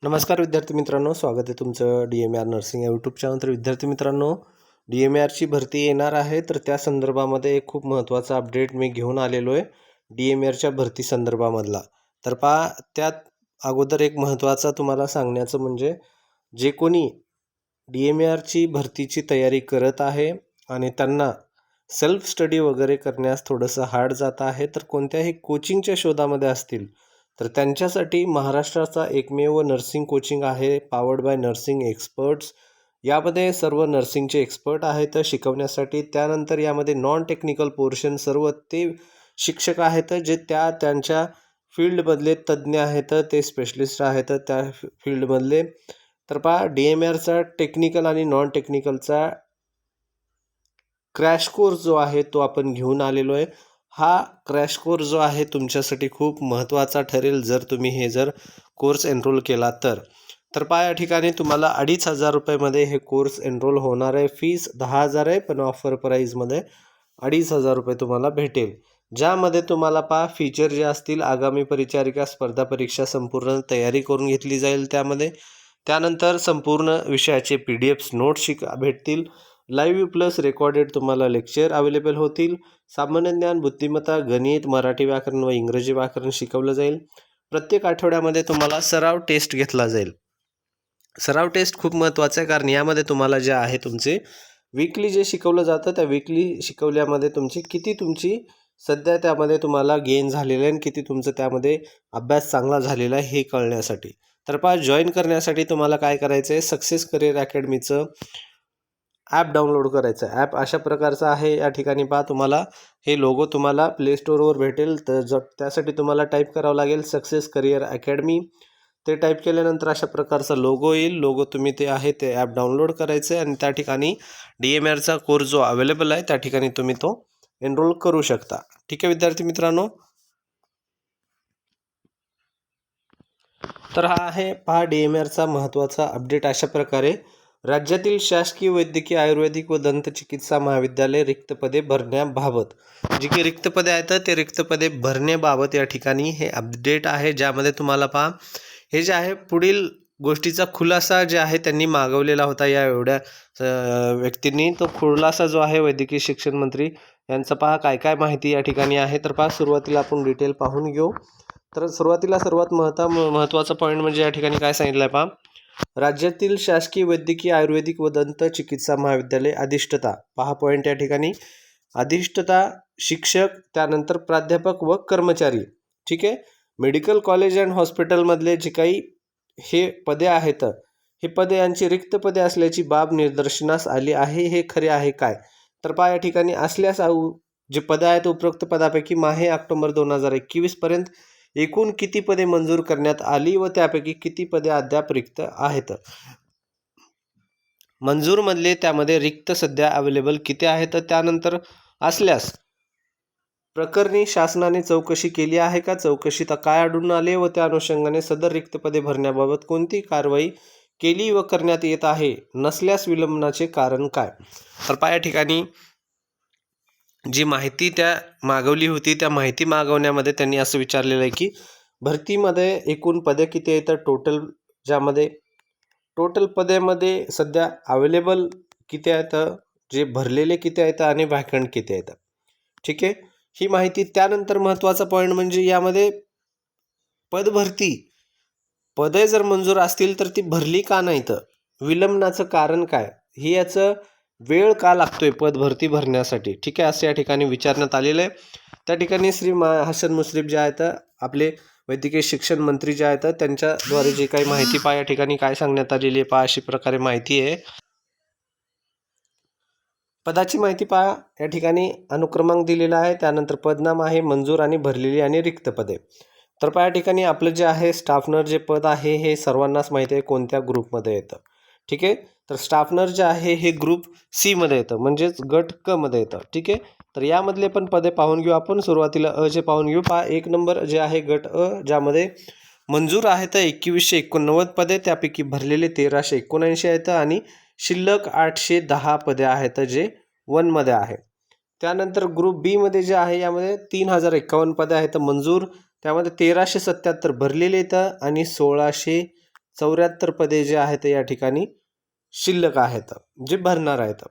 नमस्कार विद्यार्थी मित्रांनो, स्वागत आहे तुमचं DMAR नर्सिंग या यूट्यूब चॅनल. तर विद्यार्थी मित्रांनो, DMARची भरती येणार आहे, तर त्या संदर्भामध्ये एक खूप महत्त्वाचा अपडेट मी घेऊन आलेलो आहे DMARच्या भरती संदर्भामधला. तर पहा, त्यात अगोदर एक महत्त्वाचा तुम्हाला सांगण्याचं म्हणजे जे कोणी DMARची भरतीची तयारी करत आहे आणि त्यांना सेल्फ स्टडी वगैरे करण्यास थोडंसं हार्ड जात आहे, तर कोणत्याही कोचिंगच्या शोधामध्ये असतील, तर त्यांच्यासाठी महाराष्ट्राचा एकमेव नर्सिंग कोचिंग आहे पॉवर्ड बाय नर्सिंग एक्सपर्ट्स. यामध्ये सर्व नर्सिंगचे एक्सपर्ट आहेत शिकवण्यासाठी. त्यानंतर यामध्ये नॉन टेक्निकल पोर्शन सर्व ते शिक्षक आहेत जे त्यांच्या फील्डमधले तज्ज्ञ आहेत, ते स्पेशलिस्ट आहेत त्या फील्डमधले. तर पहा, DMARचा टेक्निकल आणि नॉन टेक्निकलचा क्रॅश कोर्स जो आहे तो आपण घेऊन आलेलो आहे. हा क्रॅश कोर्स जो आहे तुमच्यासाठी खूप महत्त्वाचा ठरेल जर तुम्ही कोर्स एनरोल केला तर. तर पहा, या ठिकाणी तुम्हाला 2,500 रुपयामध्ये हे कोर्स एनरोल होणार आहे. फीस 10,000 आहे, पण ऑफर प्राईजमध्ये 2,500 रुपये तुम्हाला भेटेल. ज्यामध्ये तुम्हाला पहा फीचर जे असतील, आगामी परिचारिका स्पर्धा परीक्षा संपूर्ण तयारी करून घेतली जाईल त्यामध्ये. त्यानंतर संपूर्ण विषयाचे PDFs नोट्स भेटतील. लाईव्ह प्लस रेकॉर्डेड तुम्हाला लेक्चर अवेलेबल होतील. सामान्य ज्ञान, बुद्धिमत्ता, गणित, मराठी व्याकरण व इंग्रजी व्याकरण शिकवलं जाईल. प्रत्येक आठवड्यामध्ये तुम्हाला सराव टेस्ट घेतला जाईल. सराव टेस्ट खूप महत्त्वाचं आहे, कारण यामध्ये तुम्हाला जे आहे तुमचे वीकली जे शिकवलं जातं, त्या वीकली शिकवल्यामध्ये तुमची सध्या त्यामध्ये तुम्हाला गेन झालेलं आहे आणि किती तुमचं त्यामध्ये अभ्यास चांगला झालेला आहे हे कळण्यासाठी. तर पहा, जॉईन करण्यासाठी तुम्हाला काय करायचं आहे, सक्सेस करिअर अकॅडमीचं ॲप डाउनलोड करायचं. ॲप अशा प्रकारचं आहे. या ठिकाणी पहा, तुम्हाला हे लोगो तुम्हाला प्ले स्टोअरवर भेटेल. तर त्यासाठी तुम्हाला टाईप करावं लागेल सक्सेस करिअर अकॅडमी. ते टाईप केल्यानंतर अशा प्रकारचा लोगो येईल. लोगो तुम्ही ते ॲप डाउनलोड करायचं आहे आणि त्या ठिकाणी DMARचा कोर्स जो अवेलेबल आहे त्या ठिकाणी तुम्ही तो एनरोल करू शकता. ठीक आहे विद्यार्थी मित्रांनो. तर हा आहे पहा DMARचा महत्त्वाचा अपडेट. अशा प्रकारे राज्यातील शासकीय वैद्यकीय आयुर्वेदिक व दंतचिकित्सा महाविद्यालय रिक्त पदे भरण्याबाबत, जी काही रिक्त पदे आहेत ते रिक्त पदे भरण्याबाबत या ठिकाणी हे अपडेट आहे. ज्यामध्ये तुम्हाला पहा हे जे आहे पुढील गोष्टीचा खुलासा जे आहे त्यांनी मागवलेला होता या एवढ्या व्यक्तींनी. तो खुलासा जो आहे वैद्यकीय शिक्षण मंत्री यांचा पहा काय काय माहिती या ठिकाणी आहे. तर पहा, सुरुवातीला आपण डिटेल पाहून घेऊ. तर सुरुवातीला सर्वात महत्त्वाचा पॉईंट म्हणजे या ठिकाणी काय सांगितलं आहे पहा, राज्यातील शासकीय वैद्यकीय आयुर्वेदिक व दंत चिकित्सा महाविद्यालय अधिष्ठता. पहा पॉईंट या ठिकाणी, अधिष्ठता शिक्षक, त्यानंतर प्राध्यापक व कर्मचारी. ठीक आहे. मेडिकल कॉलेज अँड हॉस्पिटलमधले जे काही हे पदे आहेत, हे पदे यांची रिक्त पदे असल्याची बाब निदर्शनास आली आहे. हे खरे आहे काय? तर पहा, या ठिकाणी असल्यास जे पदे आहेत उपरोक्त पदापैकी माहे ऑक्टोबर 2021 पर्यंत एकूण किती पदे मंजूर करण्यात आली व त्यापैकी किती पदे अद्याप रिक्त आहेत. मंजूरमधले त्यामध्ये रिक्त सध्या अवेलेबल किती आहेत. त्यानंतर असल्यास प्रकरणी शासनाने चौकशी केली आहे का, चौकशीत काय आढळून आले व त्या अनुषंगाने सदर रिक्त पदे भरण्याबाबत कोणती कारवाई केली व करण्यात येत आहे. नसल्यास विलंबनाचे कारण काय. तर पहा, या ठिकाणी जी माहिती त्या मागवली होती, त्या माहिती मागवण्यामध्ये त्यांनी असं विचारलेलं आहे की भरतीमध्ये एकूण पदे किती आहेत, टोटल ज्यामध्ये टोटल पदेमध्ये सध्या अवेलेबल किती आहेत, जे भरलेले किती आहेत आणि व्हॅकंट किती आहेत. ठीक आहे, ही माहिती. त्यानंतर महत्त्वाचा पॉईंट म्हणजे यामध्ये पदे जर मंजूर असतील तर ती भरली का नाहीत, विलंबनाचं कारण काय, ही याचं वेळ का लागतोय पद भरती भरण्यासाठी. ठीक आहे, असं या ठिकाणी विचारण्यात आलेलं आहे. त्या ठिकाणी श्री हसन मुश्रीफ जे आहेत आपले वैद्यकीय शिक्षण मंत्री जे आहेत त्यांच्याद्वारे जे काही माहिती पहा या ठिकाणी काय सांगण्यात आलेली आहे पहा, अशी प्रकारे माहिती आहे. पदाची माहिती पहा, या ठिकाणी अनुक्रमांक दिलेला आहे, त्यानंतर पदनाम आहे, मंजूर आणि भरलेली आणि रिक्त पदे. तर पहा, या ठिकाणी आपलं जे आहे स्टाफनर जे पद आहे हे सर्वांनाच माहिती आहे कोणत्या ग्रुपमध्ये येतं. ठीक आहे, तर स्टाफनर जे आहे हे ग्रुप C मध्ये येतं, म्हणजेच गट क मध्ये येतं. ठीक आहे, तर यामधले पण पदे पाहून घेऊ आपण. सुरुवातीला जे पाहून घेऊ. पहा, 1 नंबर जे आहे गट अ, ज्यामध्ये मंजूर आहेत 2189 पदे, त्यापैकी भरलेले 1379 आहेत आणि शिल्लक 810 पदे आहेत जे 1 मध्ये आहे. त्यानंतर ग्रुप बी मध्ये जे आहे यामध्ये 3051 पदे आहेत मंजूर, त्यामध्ये 1377 भरलेले येतं आणि 1600 74 पदे जे आहेत या ठिकाणी शिल्लक आहेत, जे भरणार आहेत.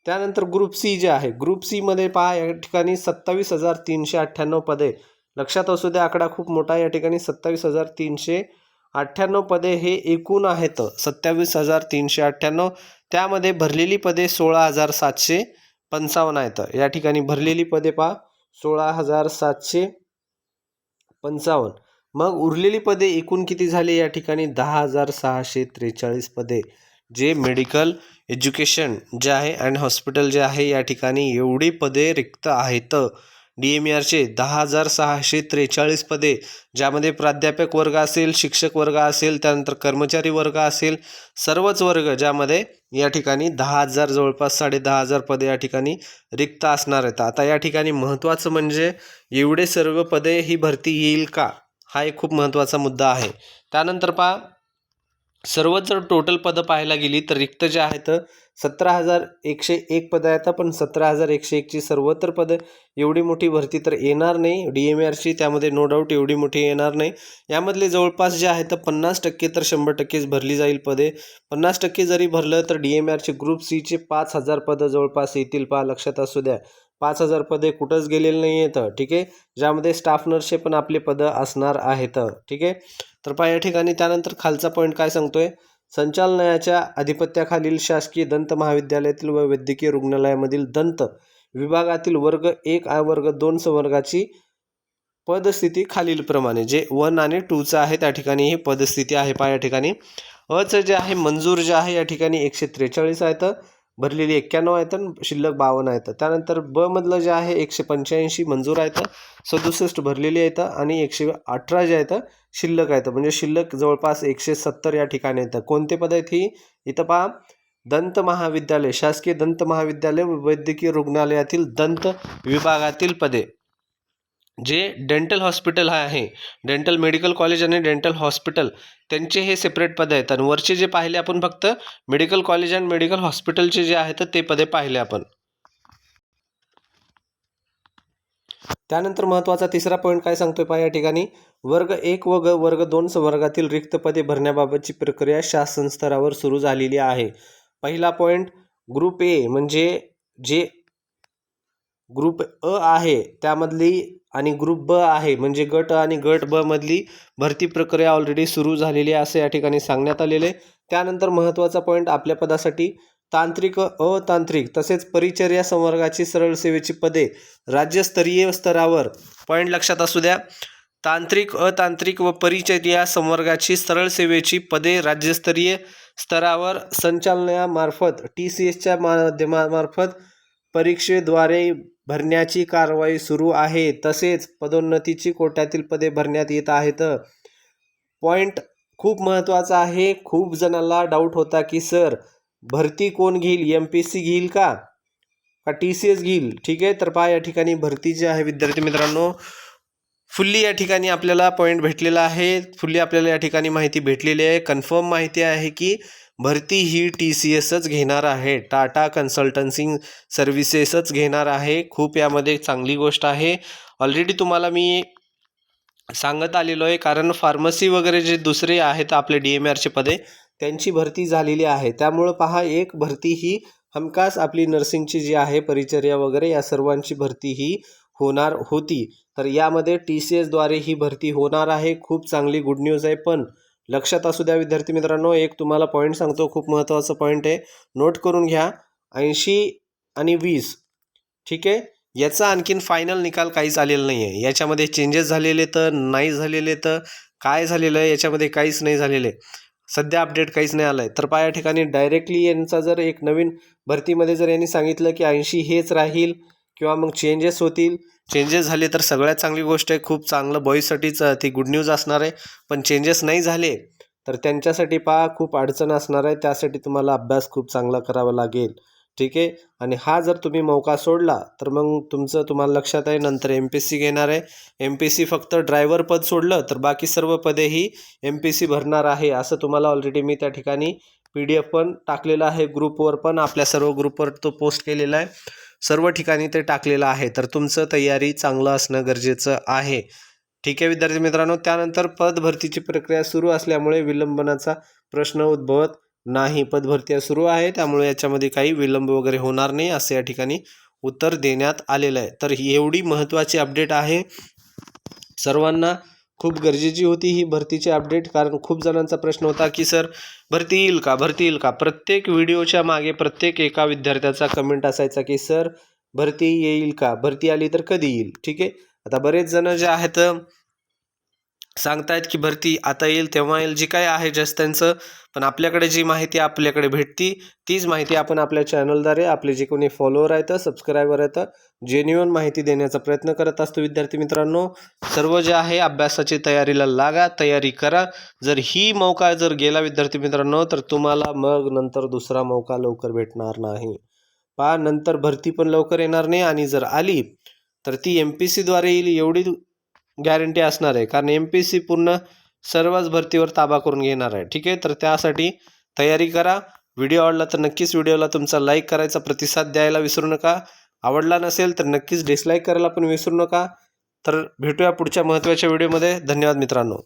त्यानंतर ग्रुप सी जे आहे, ग्रुप सीमध्ये पहा या ठिकाणी 27,398 पदे. लक्षात असू द्या, आकडा खूप मोठा या ठिकाणी 27,398 पदे हे एकूण आहेत. 27,398 त्यामध्ये भरलेली पदे 16,755 आहेत. या ठिकाणी भरलेली पदे पहा 16,755. मग उरलेली पदे एकूण किती झाली या ठिकाणी 10,643 पदे, जे मेडिकल एज्युकेशन जे आहे अँड हॉस्पिटल जे आहे या ठिकाणी एवढी पदे रिक्त आहेत. DMERचे 10,643 पदे, ज्यामध्ये प्राध्यापक वर्ग असेल, शिक्षक वर्ग असेल, त्यानंतर कर्मचारी वर्ग असेल, सर्वच वर्ग ज्यामध्ये या ठिकाणी 10,000 जवळपास 10,500 पदे या ठिकाणी रिक्त असणार आहेत. आता या ठिकाणी महत्त्वाचं म्हणजे एवढे सर्व पदे ही भरती येईल का, हा एक खूप महत्त्वाचा मुद्दा आहे. त्यानंतर पहा सर्वच जर टोटल पदं पाहायला गेली तर रिक्त जे आहेत 17,101 पदं आहेत. पण 17,101ची सर्वत्र पदं एवढी मोठी भरती तर येणार नाही DMERची, त्यामध्ये नो डाऊट एवढी मोठी येणार नाही. यामधले जवळपास जे आहेत 50% तर 100%च भरली जाईल पदे. 50% जरी भरलं तर DMERचे ग्रुप सीचे 5,000 पदं जवळपास येतील. पहा लक्षात असू द्या, 5,000 पदे कुठंच गेलेले नाही आहेत. ठीक आहे, ज्यामध्ये स्टाफ नर्सचे पण आपले पदं असणार आहेत. ठीक आहे, तर पहा या ठिकाणी त्यानंतर खालचा पॉईंट काय सांगतोय, संचालनालयाच्या अधिपत्याखालील शासकीय दंत महाविद्यालयातील व वैद्यकीय रुग्णालयामधील दंत विभागातील वर्ग 1 आणि वर्ग 2 संवर्गाची पदस्थिती खालीलप्रमाणे, जे 1 आणि 2चं आहे त्या ठिकाणी ही पदस्थिती आहे. पहा या ठिकाणी अचं जे आहे मंजूर जे आहे या ठिकाणी 143 आहेत, भरलेली 91 आहेत, शिल्लक 52 आहेत. त्यानंतर ब मधलं जे आहे 185 मंजूर आहेत, 67 भरलेली आहेत आणि 118 जे आहेत शिल्लक आहेत. म्हणजे शिल्लक जवळपास 170 या ठिकाणी आहेत. कोणते पद आहेत ही, इथं पहा दंत महाविद्यालय, शासकीय दंत महाविद्यालय व वैद्यकीय रुग्णालयातील दंत विभागातील पदे, जे डेंटल हॉस्पिटल आहे, डेंटल मेडिकल कॉलेज आणि डेंटल हॉस्पिटल, त्यांचे हे सेपरेट पदे आहेत. आणि वरचे जे पाहिले आपण फक्त मेडिकल कॉलेज आणि मेडिकल हॉस्पिटलचे जे आहेत ते पदे पाहिले आपण. त्यानंतर महत्त्वाचा तिसरा पॉईंट काय सांगतोय पहा या ठिकाणी, वर्ग 1 व वर्ग 2 संवर्गातील रिक्त पदे भरण्याबाबतची प्रक्रिया शासन स्तरावर सुरू झालेली आहे. पहिला पॉईंट, ग्रुप ए म्हणजे जे ग्रुप अ आहे त्यामधली आणि ग्रुप ब आहे म्हणजे गट आणि गट ब मधली भरती प्रक्रिया ऑलरेडी सुरू झालेली आहे असं या ठिकाणी सांगण्यात आलेले. त्यानंतर महत्त्वाचा पॉईंट, आपल्या पदासाठी तांत्रिक, अतांत्रिक तसेच परिचर्या संवर्गाची सरळ सेवेची पदे राज्यस्तरीय स्तरावर, पॉईंट लक्षात असू द्या, तांत्रिक, अतांत्रिक व परिचर्या संवर्गाची सरळ सेवेची पदे राज्यस्तरीय स्तरावर संचालनालयामार्फत TCSच्या माध्यमामार्फत परीक्षेद्वारे भरण्याची कारवाई सुरू आहे. तसेच पदोन्नतीची कोट्यातील पदे भरण्यात येत आहेत. पॉईंट खूप महत्त्वाचा आहे. खूप जणांना डाऊट होता की सर भरती कोण घेईल, MPSC घेईल का TCS घेईल. ठीक आहे, तर पहा या ठिकाणी भरती जी आहे विद्यार्थी मित्रांनो फुल्ली या ठिकाणी आपल्याला पॉईंट भेटलेला आहे, फुल्ली आपल्याला या ठिकाणी माहिती भेटलेली आहे. कन्फर्म माहिती आहे की भरती ही TCSच घेणार आहे, टाटा कन्सल्टन्सी सर्व्हिसेसच घेणार आहे. खूप यामध्ये चांगली गोष्ट आहे. ऑलरेडी तुम्हाला मी सांगत आलेलो आहे, कारण फार्मसी वगैरे जे दुसरे आहेत आपले DMERचे पदे त्यांची भरती झालेली आहे. त्यामुळं पहा एक भरती ही हमखास आपली नर्सिंगची जी आहे परिचर्या वगैरे या सर्वांची भरती ही होणार होती. तर यामध्ये TCSद्वारे ही भरती होणार आहे. खूप चांगली गुड न्यूज आहे. पण लक्षात असू द्या विद्यार्थी मित्रांनो, एक तुम्हाला पॉईंट सांगतो, खूप महत्त्वाचा पॉईंट आहे, नोट करून घ्या. 80 आणि 20, ठीक आहे, याचा आणखीन फायनल निकाल काहीच आलेला नाही आहे. याच्यामध्ये चेंजेस झालेले तर नाही झालेले, तर काय झालेलं आहे याच्यामध्ये काहीच नाही झालेले, सध्या अपडेट काहीच नाही आलं आहे. तर पहा या ठिकाणी डायरेक्टली यांचा जर एक नवीन भरतीमध्ये जर यांनी सांगितलं की 80 हेच राहील किंवा मग चेंजेस होतील, चेंजेस झाले तर सगळ्यात चांगली गोष्ट आहे, खूप चांगलं बॉईजसाठीच ती गुड न्यूज असणार आहे. पण चेंजेस नाही झाले तर त्यांच्यासाठी पहा खूप अडचण असणार आहे. त्यासाठी तुम्हाला अभ्यास खूप चांगला करावा लागेल. ठीक आहे, आणि हा जर तुम्ही मौका सोडला तर मग तुम्हाला लक्षात आहे नंतर MPSC घेणार आहे. MPSC फक्त ड्रायव्हर पद सोडलं तर बाकी सर्व पदे ही MPSC भरणार आहे, असं तुम्हाला ऑलरेडी मी त्या ठिकाणी PDF पण टाकलेला आहे, ग्रुपवर पण, आपल्या सर्व ग्रुपवर तो पोस्ट केलेला आहे, सर्व ठिकाणी ते टाकलेलं आहे. तर तुमचं तयारी चांगलं असणं गरजेचं आहे. ठीक आहे विद्यार्थी मित्रांनो, त्यानंतर पद भरतीची प्रक्रिया सुरू असल्यामुळे विलंबनाचा प्रश्न उद्भवत नाही. पद भरती सुरू आहे त्यामुळे याच्यामध्ये काही विलंब वगैरे होणार नाही असे या ठिकाणी उत्तर देण्यात आलेलं आहे. तर एवढी महत्त्वाची अपडेट आहे, सर्वांना खूप गरजेची होती ही भरतीची अपडेट. कारण खूप जणांचा प्रश्न होता की सर भरती येईल का, भरती येईल का. प्रत्येक व्हिडिओच्या मागे प्रत्येक एका विद्यार्थ्याचा कमेंट असायचा की सर भरती येईल का, भरती आली तर कधी येईल. ठीक आहे, आता बरेच जण जे आहेत सांगतायत की भरती आता येईल तेव्हा येईल, जी काय आहे जास्त त्यांचं. पण आपल्याकडे जी माहिती आपल्याकडे भेटती तीच माहिती आपण आपल्या चॅनलद्वारे आपले जे कोणी फॉलोअर आहेत, सबस्क्रायबर आहेत, जेन्युइन माहिती देण्याचा प्रयत्न करत असतो. विद्यार्थी मित्रांनो, सर्व जे आहे अभ्यासाची तयारीला लागा, तयारी करा. जर ही मौका जर गेला विद्यार्थी मित्रांनो तर तुम्हाला मग नंतर दुसरा मौका लवकर भेटणार नाही. पहा, नंतर भरती पण लवकर येणार नाही आणि जर आली तर ती MPSC द्वारे येईल एवढी गॅरंटी असणार आहे. कारण MPSC पूर्ण सर्वच भरतीवर ताबा करून घेणार आहे. ठीक आहे, तर त्यासाठी तयारी करा. व्हिडिओ आवडला तर नक्कीच व्हिडिओला तुमचा लाईक करायचा, प्रतिसाद द्यायला विसरू नका. आवडला नसेल तर नक्कीच डिसलाईक करायला पण विसरू नका. तर भेटूया पुढच्या महत्त्वाच्या व्हिडिओमध्ये. धन्यवाद मित्रांनो.